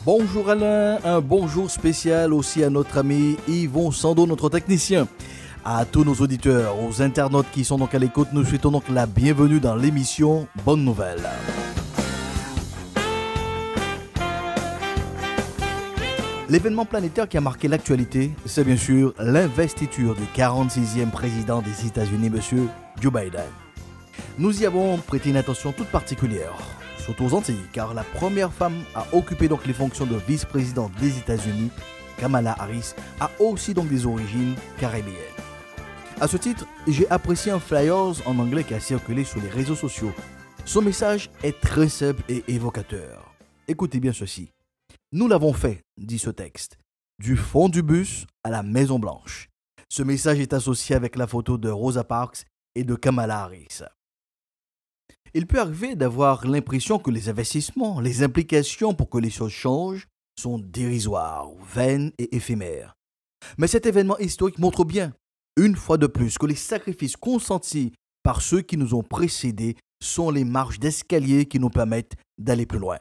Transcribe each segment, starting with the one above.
Bonjour Alain, un bonjour spécial aussi à notre ami Yvon Sando, notre technicien. À tous nos auditeurs, aux internautes qui sont donc à l'écoute, nous souhaitons donc la bienvenue dans l'émission Bonne Nouvelle. L'événement planétaire qui a marqué l'actualité, c'est bien sûr l'investiture du 46e président des États-Unis, M. Joe Biden. Nous y avons prêté une attention toute particulière, surtout aux Antilles, car la première femme à occuper donc les fonctions de vice-présidente des États-Unis, Kamala Harris, a aussi donc des origines caribéennes. À ce titre, j'ai apprécié un flyers en anglais qui a circulé sur les réseaux sociaux. Son message est très simple et évocateur. Écoutez bien ceci. Nous l'avons fait, dit ce texte, du fond du bus à la Maison Blanche. Ce message est associé avec la photo de Rosa Parks et de Kamala Harris. Il peut arriver d'avoir l'impression que les investissements, les implications pour que les choses changent sont dérisoires, vaines et éphémères. Mais cet événement historique montre bien, une fois de plus, que les sacrifices consentis par ceux qui nous ont précédés sont les marches d'escalier qui nous permettent d'aller plus loin.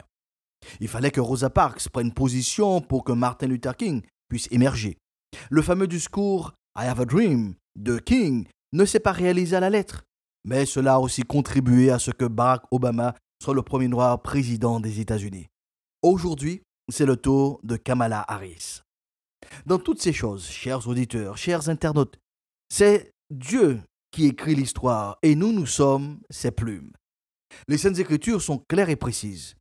Il fallait que Rosa Parks prenne position pour que Martin Luther King puisse émerger. Le fameux discours « I have a dream » de King ne s'est pas réalisé à la lettre, mais cela a aussi contribué à ce que Barack Obama soit le premier noir président des États-Unis. Aujourd'hui, c'est le tour de Kamala Harris. Dans toutes ces choses, chers auditeurs, chers internautes, c'est Dieu qui écrit l'histoire et nous sommes ses plumes. Les Saintes Écritures sont claires et précises.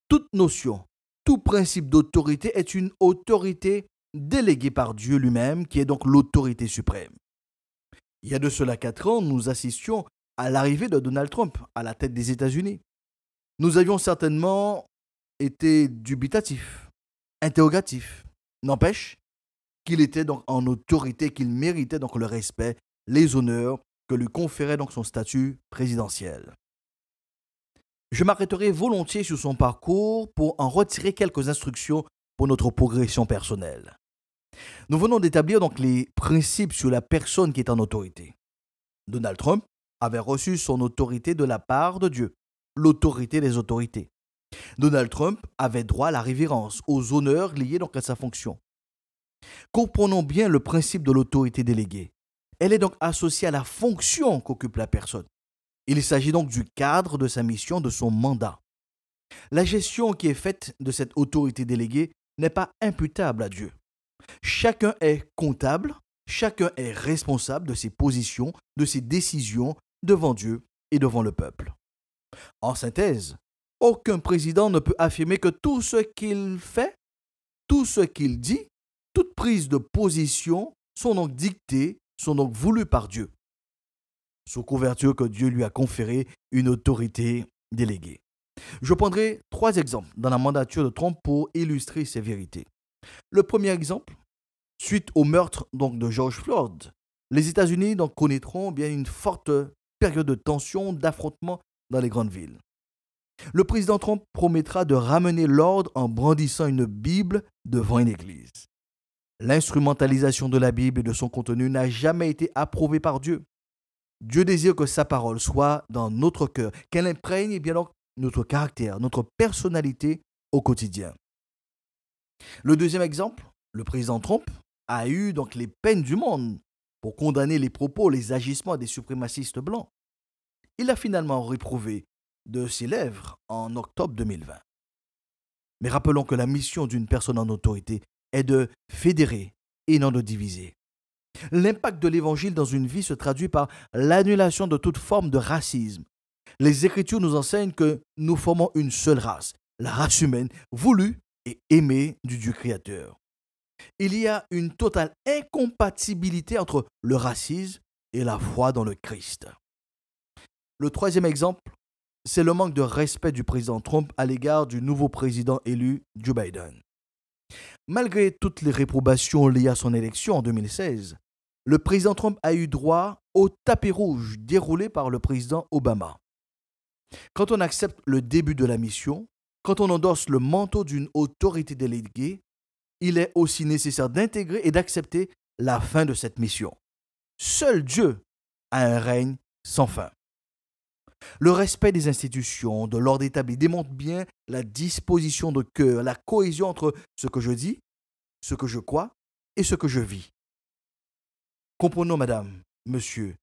Toute notion, tout principe d'autorité est une autorité déléguée par Dieu lui-même, qui est donc l'autorité suprême. Il y a de cela 4 ans, nous assistions à l'arrivée de Donald Trump à la tête des États-Unis. Nous avions certainement été dubitatifs, interrogatifs. N'empêche qu'il était donc en autorité, qu'il méritait donc le respect, les honneurs que lui conférait donc son statut présidentiel. Je m'arrêterai volontiers sur son parcours pour en retirer quelques instructions pour notre progression personnelle. Nous venons d'établir donc les principes sur la personne qui est en autorité. Donald Trump avait reçu son autorité de la part de Dieu, l'autorité des autorités. Donald Trump avait droit à la révérence, aux honneurs liés donc à sa fonction. Comprenons bien le principe de l'autorité déléguée. Elle est donc associée à la fonction qu'occupe la personne. Il s'agit donc du cadre de sa mission, de son mandat. La gestion qui est faite de cette autorité déléguée n'est pas imputable à Dieu. Chacun est comptable, chacun est responsable de ses positions, de ses décisions devant Dieu et devant le peuple. En synthèse, aucun président ne peut affirmer que tout ce qu'il fait, tout ce qu'il dit, toute prise de position sont donc dictées, sont donc voulues par Dieu, sous couverture que Dieu lui a conféré une autorité déléguée. Je prendrai 3 exemples dans la mandature de Trump pour illustrer ces vérités. Le premier exemple, suite au meurtre donc de George Floyd, les États-Unis donc connaîtront bien une forte période de tension, d'affrontement dans les grandes villes. Le président Trump promettra de ramener l'ordre en brandissant une Bible devant une église. L'instrumentalisation de la Bible et de son contenu n'a jamais été approuvée par Dieu. Dieu désire que sa parole soit dans notre cœur, qu'elle imprègne bien donc notre caractère, notre personnalité au quotidien. Le deuxième exemple, le président Trump a eu donc les peines du monde pour condamner les propos, les agissements des suprémacistes blancs. Il a finalement réprouvé de ses lèvres en octobre 2020. Mais rappelons que la mission d'une personne en autorité est de fédérer et non de diviser. L'impact de l'Évangile dans une vie se traduit par l'annulation de toute forme de racisme. Les Écritures nous enseignent que nous formons une seule race, la race humaine, voulue et aimée du Dieu créateur. Il y a une totale incompatibilité entre le racisme et la foi dans le Christ. Le troisième exemple, c'est le manque de respect du président Trump à l'égard du nouveau président élu, Joe Biden. Malgré toutes les réprobations liées à son élection en 2016, le président Trump a eu droit au tapis rouge déroulé par le président Obama. Quand on accepte le début de la mission, quand on endosse le manteau d'une autorité déléguée, il est aussi nécessaire d'intégrer et d'accepter la fin de cette mission. Seul Dieu a un règne sans fin. Le respect des institutions, de l'ordre établi, démontre bien la disposition de cœur, la cohésion entre ce que je dis, ce que je crois et ce que je vis. Comprenons, madame, monsieur,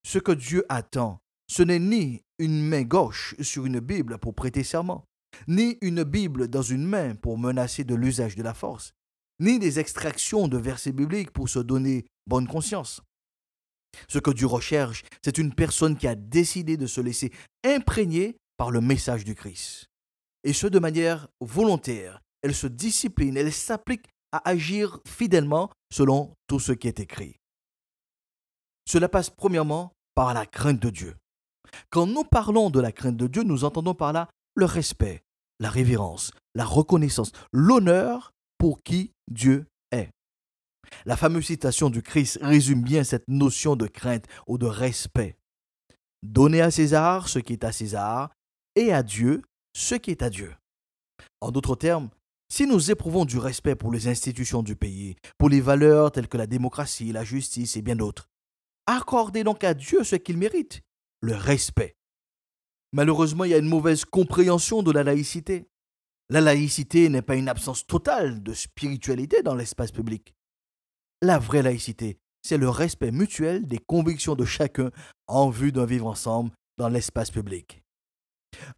ce que Dieu attend, ce n'est ni une main gauche sur une Bible pour prêter serment, ni une Bible dans une main pour menacer de l'usage de la force, ni des extractions de versets bibliques pour se donner bonne conscience. Ce que Dieu recherche, c'est une personne qui a décidé de se laisser imprégner par le message du Christ. Et ce, de manière volontaire. Elle se discipline, elle s'applique à agir fidèlement selon tout ce qui est écrit. Cela passe premièrement par la crainte de Dieu. Quand nous parlons de la crainte de Dieu, nous entendons par là le respect, la révérence, la reconnaissance, l'honneur pour qui Dieu est. La fameuse citation du Christ résume bien cette notion de crainte ou de respect. Donnez à César ce qui est à César et à Dieu ce qui est à Dieu. En d'autres termes, si nous éprouvons du respect pour les institutions du pays, pour les valeurs telles que la démocratie, la justice et bien d'autres, accordez donc à Dieu ce qu'il mérite, le respect. Malheureusement, il y a une mauvaise compréhension de la laïcité. La laïcité n'est pas une absence totale de spiritualité dans l'espace public. La vraie laïcité, c'est le respect mutuel des convictions de chacun en vue d'un vivre ensemble dans l'espace public.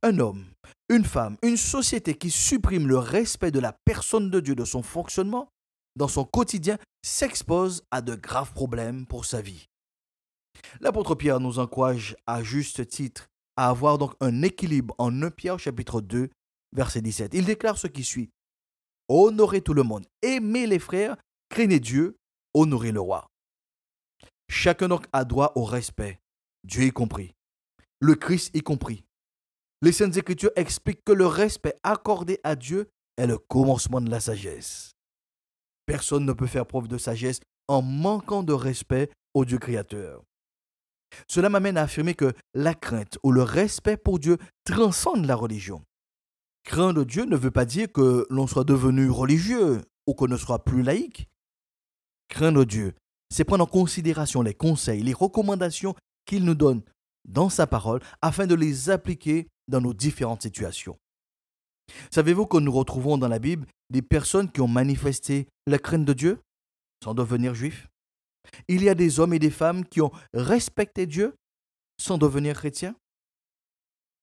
Un homme, une femme, une société qui supprime le respect de la personne de Dieu, de son fonctionnement, dans son quotidien, s'expose à de graves problèmes pour sa vie. L'apôtre Pierre nous encourage à juste titre à avoir donc un équilibre en 1 Pierre chapitre 2, verset 17. Il déclare ce qui suit. Honorez tout le monde, aimez les frères, craignez Dieu, honorez le roi. Chacun donc a droit au respect, Dieu y compris, le Christ y compris. Les Saintes Écritures expliquent que le respect accordé à Dieu est le commencement de la sagesse. Personne ne peut faire preuve de sagesse en manquant de respect au Dieu créateur. Cela m'amène à affirmer que la crainte ou le respect pour Dieu transcende la religion. Craindre Dieu ne veut pas dire que l'on soit devenu religieux ou qu'on ne soit plus laïque. Craindre Dieu, c'est prendre en considération les conseils, les recommandations qu'il nous donne dans sa parole afin de les appliquer dans nos différentes situations. Savez-vous que nous retrouvons dans la Bible des personnes qui ont manifesté la crainte de Dieu sans devenir juifs? Il y a des hommes et des femmes qui ont respecté Dieu sans devenir chrétiens.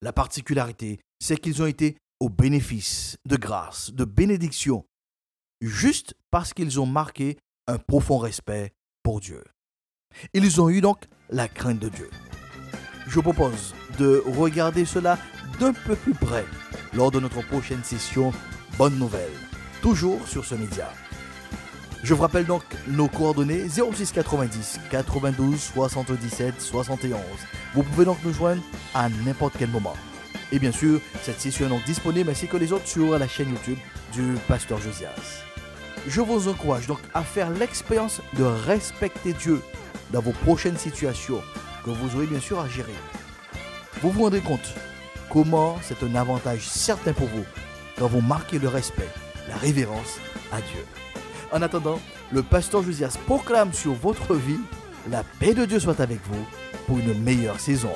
La particularité, c'est qu'ils ont été au bénéfice de grâce, de bénédiction, juste parce qu'ils ont marqué un profond respect pour Dieu. Ils ont eu donc la crainte de Dieu. Je vous propose de regarder cela d'un peu plus près lors de notre prochaine session Bonne Nouvelle, toujours sur ce média. Je vous rappelle donc nos coordonnées 06 90 92 77 71. Vous pouvez donc nous joindre à n'importe quel moment. Et bien sûr, cette session est donc disponible ainsi que les autres sur la chaîne YouTube du Pasteur Josias. Je vous encourage donc à faire l'expérience de respecter Dieu dans vos prochaines situations que vous aurez bien sûr à gérer. Vous vous rendez compte comment c'est un avantage certain pour vous quand vous marquez le respect, la révérence à Dieu. En attendant, le Pasteur Josias proclame sur votre vie la paix de Dieu soit avec vous pour une meilleure saison.